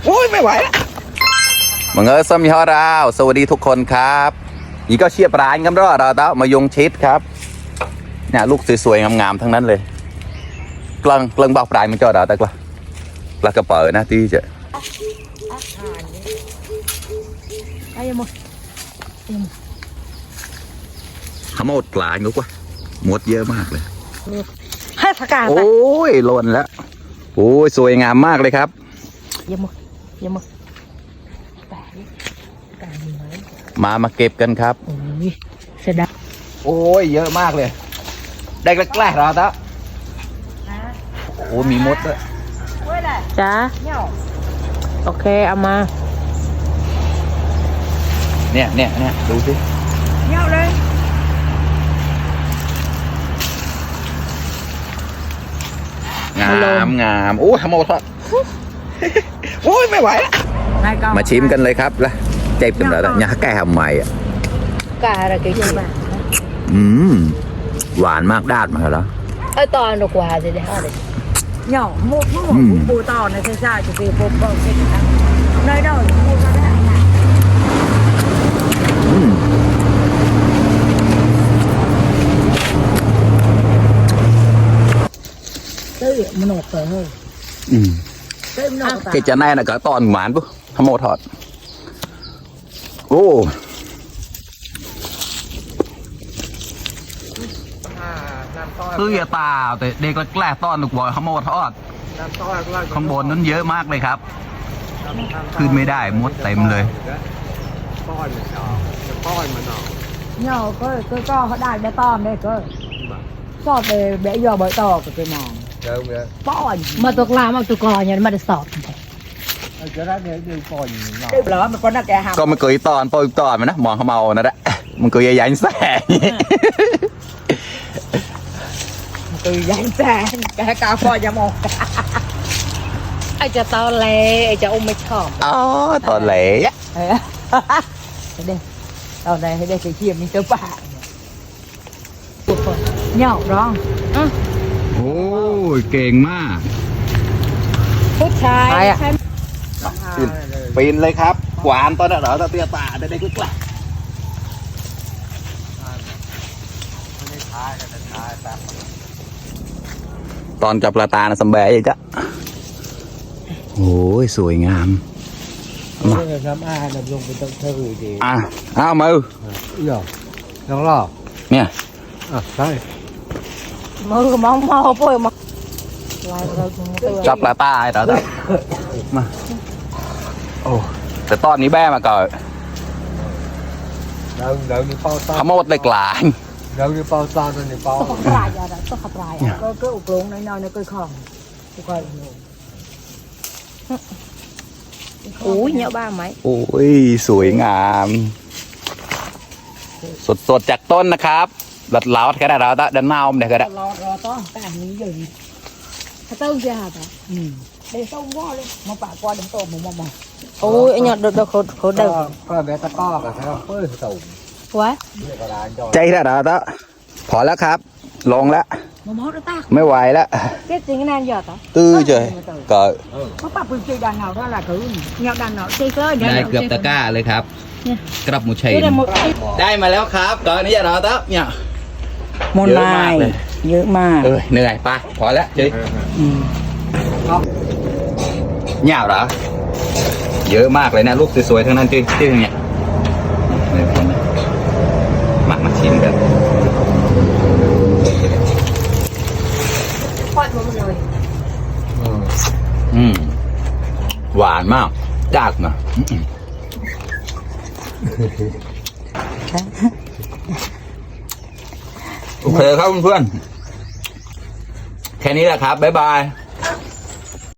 โอ้ยไม่ไหวแล้วมังเอิญสมีฮอราวสวัสดีทุกคนครับนี่ก็เชียบร้านกันรอเราเต้ามายงชิดครับเนี่ยลูกสวยๆงามๆทั้งนั้นเลยกลังบอกปลายมันจอดเราแต่กละกระเป๋านะที่จะขโมดปลายงกว่าหมดเยอะมากเลยให้ผักกาดโอ้ยหล่นแล้วโอ้ยสวยงามมากเลยครับเยี่ยมมมาเก็บกันครับโอ้ยเสียดายโอ้ยเยอะมากเลยได้แกล้ๆเราเต้าโอ้มีมดด้วยจ้าโอเคเอามาเนี่ยดูสิเงี้ยเลยงามโอ้ยขโมยทอดโอ้ยไม่ไหวแล้วมาชิมกันเลยครับละเจ็บจังเลยนะอย่าแก้ทำไมอ่ะกาอะไรกันอยู่บ้างหวานมากดาดมาแล้วไอตอนดอกกว่าจะได้ห้าเลยเนาะมุกปูตอนในเช้าจะไปพบบอกเช็คกันในดอกปูก็ได้ตื้อมันหนกไปเฮ้ยตื้อมันหนกไปเกจะแน่น่ะก็ตอนหวานปุ๊บขโมยทอดโอ้ตื้อตาแต่เด็กแกล้ตอนหนุกบ่อยขโมยทอดข้างบนนั้นเยอะมากเลยครับขึ้นไม่ได้มดเต็มเลยเนาะก็เขาได้ไม่ต้อมเลยก็สอบเลยเบะยอใบตอกไปมองป้อนมาตกลามาตุกอเนี่ยมาได้สอบแล้วมันก็น่าแกหาก็มันเกยตอนปอยตอนมันนะมองเขาเมานะแหละมันเกยใหญ่ๆแสงมันเกยใหญ่แสงแกกาฟอจะมองไอจะตอนเล่ไอจะอุ้มไม่ชอบอ๋อตอนเล่เด็กตอนไหนให้ได้เทียมมีเจ้าป่าเหนี่ยวร้องโอ้ยเก่งมากผู้ชายปีนเลยครับหวานตอนนั้นเหรอตอนเตี้ยตาเด็กๆกล้าตอนจับปลาตานะสมแบยังจ้ะโอ้ยสวยงามมาน้ำอาดำลงเป็นต้นเธอดีเอามือน้องล่อเนี่ยใช่มือมองป่วยมาจับปลาตาไอ้ต่อมาโอ้แต่ตอนนี้แม่มาก่อนเดินนี่เป้าตาขโมยเล็กหลานเดินนี่เป้าตาตัวนี้เป้าต้องขับลายอะไรต้องขับลายก็อุปโลงน้อยๆก็คล่องก็โอ้ยเนี้ยบ้าไหมโอ้ยสวยงามสดจากต้นนะครับหลัดเหลาแค่ไหนเราตะดันเน่าเด็กก็ได้รอต้อนแต่นี้อยู่ถ้าต้มจะหาแต่เดี๋ยวต้มว่าเลยมาปะกว่าเดี๋ยวต้มมองโอ้ยเนี่ยเดี๋ยวเขาเดินก็เบตตะก้อกับเขาเพิ่มสูงวะใจแค่เราตะพอแล้วครับลงแล้วไม่ไหวแล้วเจ๊จริงนั่นหยอดตื้อเฉยก็เขาปรับปืนตีดันเหาเท่าไหร่คือเงาดันเหาตีเกลือได้เกือบตะก้าเลยครับกรับหมูชัยได้มาแล้วครับตอนนี้เราตะเนี่ยมนลายเยอะมากเหนื่อยไปพอแล้วเจ๊เนี่ยเหรอเยอะมากเลยนะลูกสวยๆทั้งนั้นที่เนี่ยมาชิมกันหวานมากจากนะโอเคครับเพื่อนๆแค่นี้แหละครับบ๊ายบาย